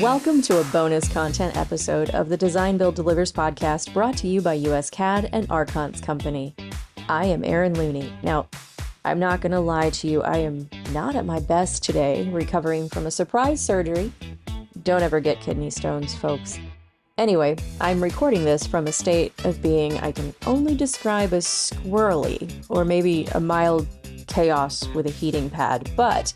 Welcome to a bonus content episode of the Design Build Delivers podcast brought to you by US CAD and Archon's company. I am Erin Looney. Now, I'm not going to lie to you, I am not at my best today, recovering from a surprise surgery. Don't ever get kidney stones, folks. Anyway, I'm recording this from a state of being I can only describe as squirrely, or maybe a mild chaos with a heating pad, but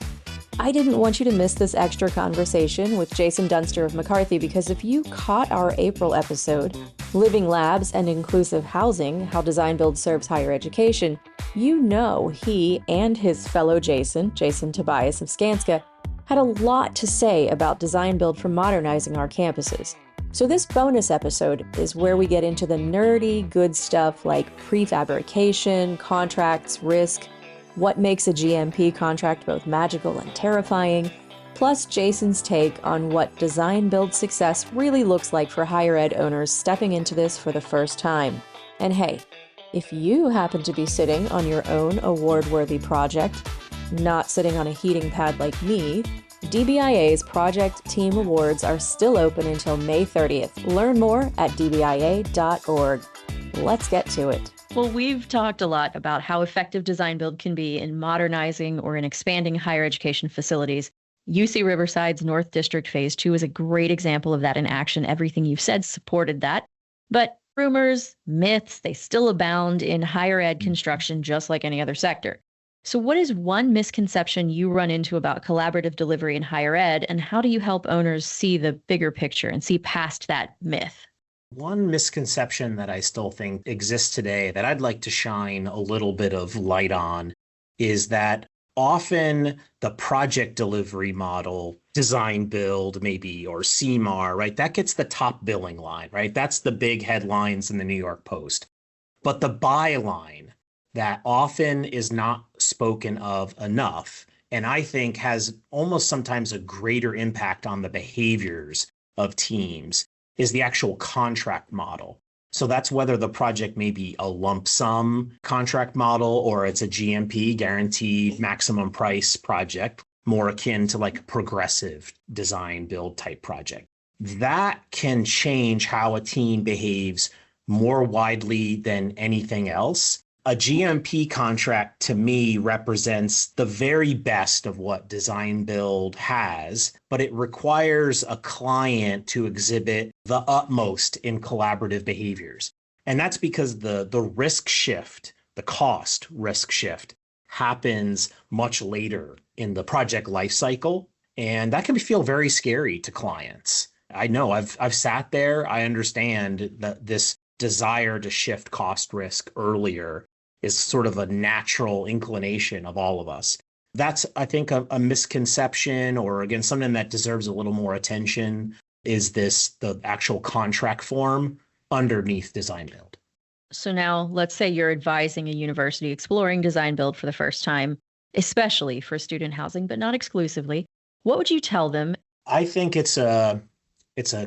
I didn't want you to miss this extra conversation with Jason Dunster of McCarthy, because if you caught our April episode, Living Labs and Inclusive Housing, How Design Build Serves Higher Education, you know he and his fellow Jason Tobias of Skanska, had a lot to say about design build for modernizing our campuses. So this bonus episode is where we get into the nerdy good stuff like prefabrication, contracts, risk, what makes a GMP contract both magical and terrifying, plus Jason's take on what design build success really looks like for higher ed owners stepping into this for the first time. And hey, if you happen to be sitting on your own award-worthy project, not sitting on a heating pad like me, DBIA's Project Team Awards are still open until May 30th. Learn more at dbia.org. Let's get to it. Well, we've talked a lot about how effective design build can be in modernizing or in expanding higher education facilities. UC Riverside's North District Phase 2 is a great example of that in action. Everything you've said supported that. But rumors, myths, they still abound in higher ed construction just like any other sector. So what is one misconception you run into about collaborative delivery in higher ed, and how do you help owners see the bigger picture and see past that myth? One misconception that I still think exists today that I'd like to shine a little bit of light on is that often the project delivery model, design build maybe, or CMAR, right? That gets the top billing line, right? That's the big headlines in the New York Post. But the byline that often is not spoken of enough, and I think has almost sometimes a greater impact on the behaviors of teams, is the actual contract model. So that's whether the project may be a lump sum contract model or it's a GMP, guaranteed maximum price project, more akin to like a progressive design build type project. That can change how a team behaves more widely than anything else. A GMP contract to me represents the very best of what design build has, but it requires a client to exhibit the utmost in collaborative behaviors. And that's because the risk shift, the cost risk shift, happens much later in the project lifecycle. And that can feel very scary to clients. I know I've sat there. I understand that this desire to shift cost risk earlier is sort of a natural inclination of all of us. That's, I think, a misconception, or again, something that deserves a little more attention, is the actual contract form underneath design build. So now let's say you're advising a university exploring design build for the first time, especially for student housing, but not exclusively. What would you tell them? I think it's a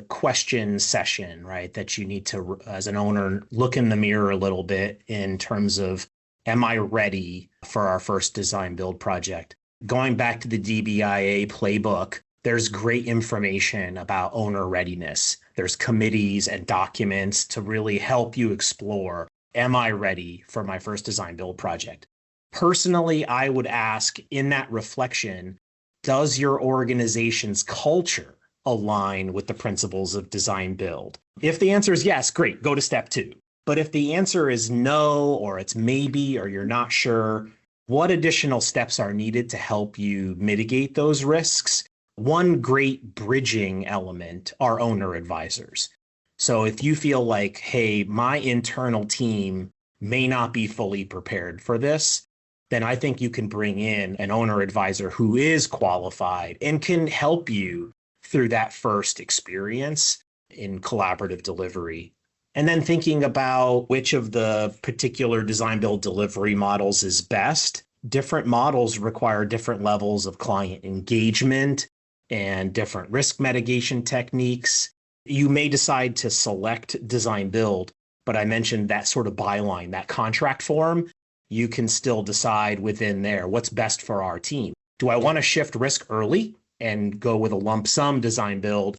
question session, right? That you need to, as an owner, look in the mirror a little bit in terms of, am I ready for our first design build project? Going back to the DBIA playbook, there's great information about owner readiness. There's committees and documents to really help you explore, am I ready for my first design build project? Personally, I would ask in that reflection, does your organization's culture align with the principles of design build? If the answer is yes, great, go to step 2. But if the answer is no, or it's maybe, or you're not sure, what additional steps are needed to help you mitigate those risks? One great bridging element are owner advisors. So if you feel like, hey, my internal team may not be fully prepared for this, then I think you can bring in an owner advisor who is qualified and can help you through that first experience in collaborative delivery. And then thinking about which of the particular design build delivery models is best. Different models require different levels of client engagement and different risk mitigation techniques. You may decide to select design build, but I mentioned that sort of byline, that contract form. You can still decide within there what's best for our team. Do I want to shift risk early and go with a lump sum design build?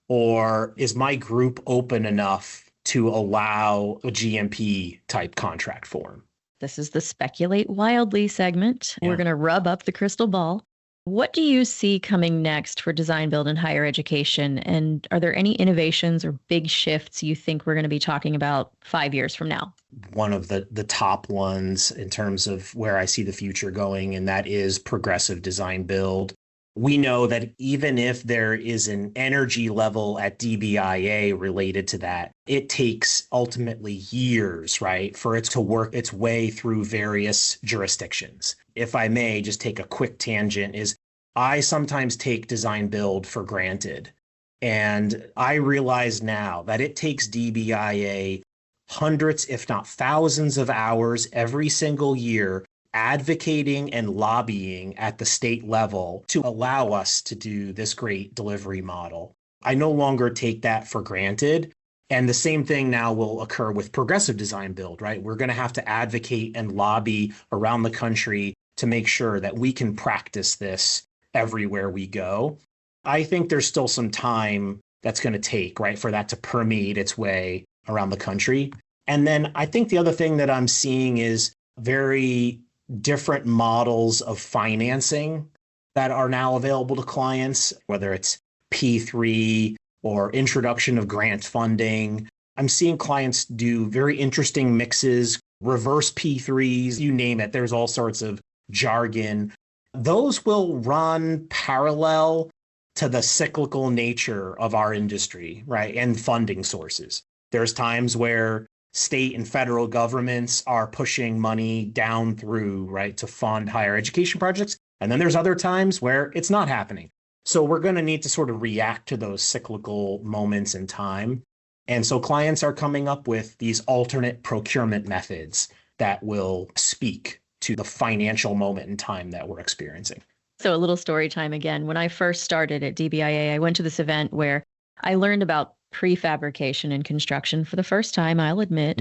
Or is my group open enough to allow a GMP type contract form? This is the Speculate Wildly segment. We're Yeah. going to rub up the crystal ball. What do you see coming next for design build in higher education? And are there any innovations or big shifts you think we're going to be talking about 5 years from now? One of the top ones in terms of where I see the future going, and that is progressive design build. We know that even if there is an energy level at DBIA related to that, it takes ultimately years, right, for it to work its way through various jurisdictions. If I may just take a quick tangent, is I sometimes take design build for granted. And I realize now that it takes DBIA hundreds, if not thousands of hours every single year advocating and lobbying at the state level to allow us to do this great delivery model. I no longer take that for granted. And the same thing now will occur with progressive design build, right? We're going to have to advocate and lobby around the country to make sure that we can practice this everywhere we go. I think there's still some time that's going to take, right, for that to permeate its way around the country. And then I think the other thing that I'm seeing is very different models of financing that are now available to clients, whether it's P3 or introduction of grant funding. I'm seeing clients do very interesting mixes, reverse P3s, you name it. There's all sorts of jargon. Those will run parallel to the cyclical nature of our industry, right? And funding sources. There's times where state and federal governments are pushing money down through, right, to fund higher education projects. And then there's other times where it's not happening. So we're going to need to sort of react to those cyclical moments in time. And so clients are coming up with these alternate procurement methods that will speak to the financial moment in time that we're experiencing. So a little story time again. When I first started at DBIA, I went to this event where I learned about prefabrication in construction for the first time, I'll admit.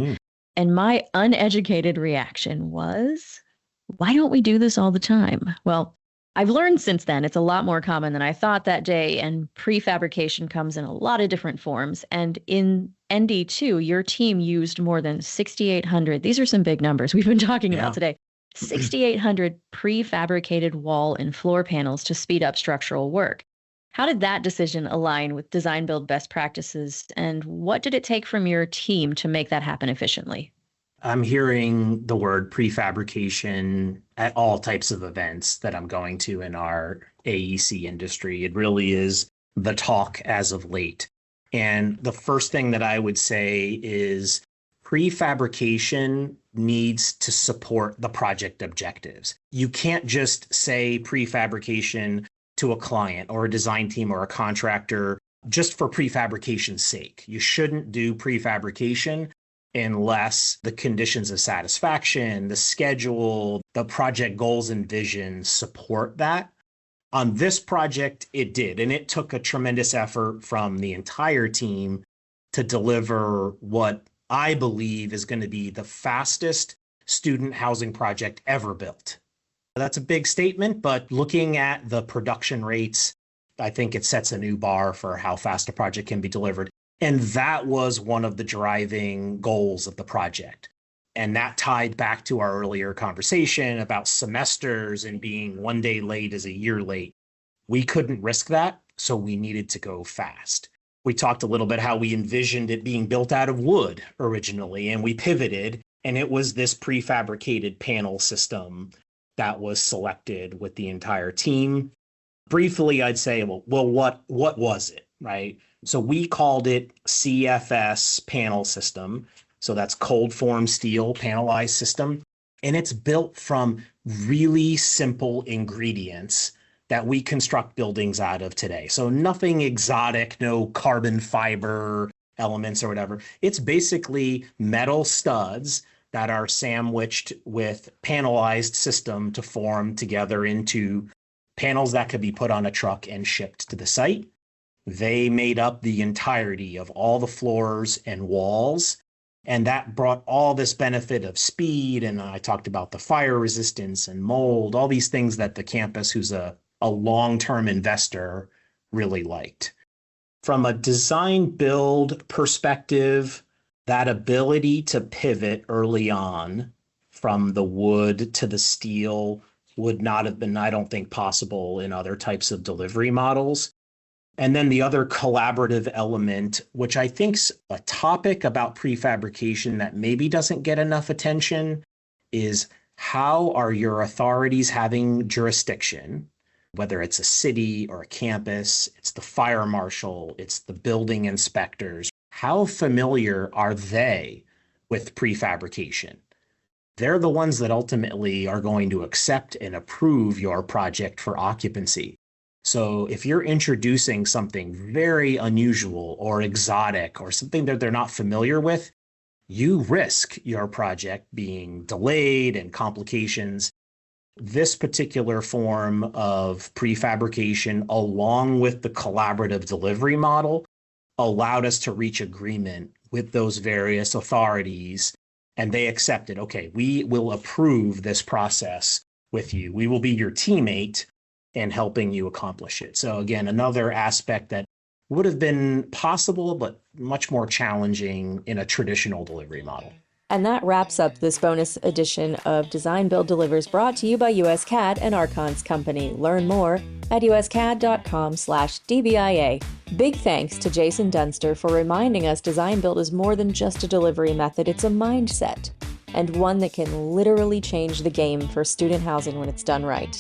And my uneducated reaction was, why don't we do this all the time? Well, I've learned since then it's a lot more common than I thought that day, and prefabrication comes in a lot of different forms. And in ND2, your team used more than 6,800. These are some big numbers we've been talking about today. 6,800 prefabricated wall and floor panels to speed up structural work. How did that decision align with design build best practices, and what did it take from your team to make that happen efficiently? I'm hearing the word prefabrication at all types of events that I'm going to in our AEC industry. It really is the talk as of late. And the first thing that I would say is prefabrication needs to support the project objectives. You can't just say prefabrication to a client or a design team or a contractor just for prefabrication's sake. You shouldn't do prefabrication unless the conditions of satisfaction, the schedule, the project goals and vision support that. On this project, it did, and it took a tremendous effort from the entire team to deliver what I believe is going to be the fastest student housing project ever built. That's a big statement, but looking at the production rates, I think it sets a new bar for how fast a project can be delivered. And that was one of the driving goals of the project. And that tied back to our earlier conversation about semesters and being one day late is a year late. We couldn't risk that, so we needed to go fast. We talked a little bit how we envisioned it being built out of wood originally, and we pivoted, and it was this prefabricated panel system that was selected with the entire team. Briefly, I'd say, well, what was it, right? So we called it CFS panel system. So that's cold form steel panelized system. And it's built from really simple ingredients that we construct buildings out of today. So nothing exotic, no carbon fiber elements or whatever. It's basically metal studs that are sandwiched with panelized system to form together into panels that could be put on a truck and shipped to the site. They made up the entirety of all the floors and walls. And that brought all this benefit of speed. And I talked about the fire resistance and mold, all these things that the campus, who's a long-term investor, really liked. From a design build perspective, that ability to pivot early on from the wood to the steel would not have been, I don't think, possible in other types of delivery models. And then the other collaborative element, which I think's a topic about prefabrication that maybe doesn't get enough attention, is how are your authorities having jurisdiction? Whether it's a city or a campus, it's the fire marshal, it's the building inspectors. How familiar are they with prefabrication? They're the ones that ultimately are going to accept and approve your project for occupancy. So if you're introducing something very unusual or exotic or something that they're not familiar with, you risk your project being delayed and complications. This particular form of prefabrication, along with the collaborative delivery model, allowed us to reach agreement with those various authorities, and they accepted, okay, we will approve this process with you. We will be your teammate in helping you accomplish it. So again, another aspect that would have been possible, but much more challenging in a traditional delivery model. And that wraps up this bonus edition of Design Build Delivers, brought to you by USCAD and Archons Company. Learn more at uscad.com/DBIA. Big thanks to Jason Dunster for reminding us design build is more than just a delivery method, it's a mindset, and one that can literally change the game for student housing when it's done right.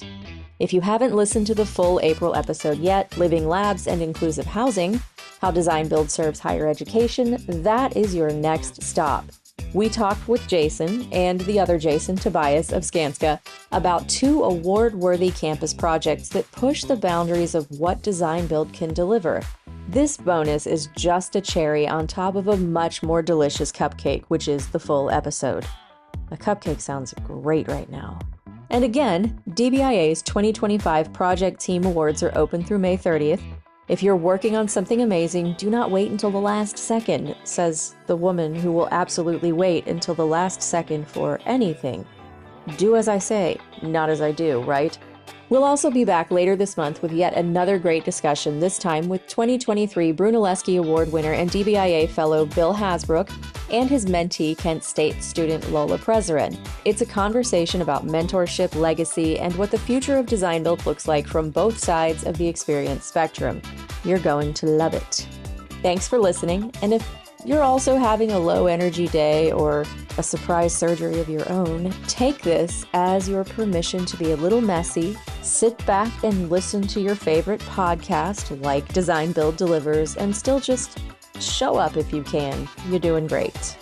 If you haven't listened to the full April episode yet, Living Labs and Inclusive Housing, How Design Build Serves Higher Education, that is your next stop. We talked with Jason and the other Jason, Tobias of Skanska, about 2 award-worthy campus projects that push the boundaries of what design build can deliver. This bonus is just a cherry on top of a much more delicious cupcake, which is the full episode. A cupcake sounds great right now. And again, DBIA's 2025 Project Team Awards are open through May 30th. If you're working on something amazing, do not wait until the last second, says the woman who will absolutely wait until the last second for anything. Do as I say, not as I do, right? We'll also be back later this month with yet another great discussion, this time with 2023 Brunelleschi Award winner and DBIA fellow Bill Hasbrook and his mentee, Kent State student Lola Prezerin. It's a conversation about mentorship, legacy, and what the future of design build looks like from both sides of the experience spectrum. You're going to love it. Thanks for listening, and if you're also having a low-energy day or a surprise surgery of your own, take this as your permission to be a little messy. Sit back and listen to your favorite podcast like Design Build Delivers and still just show up if you can. You're doing great.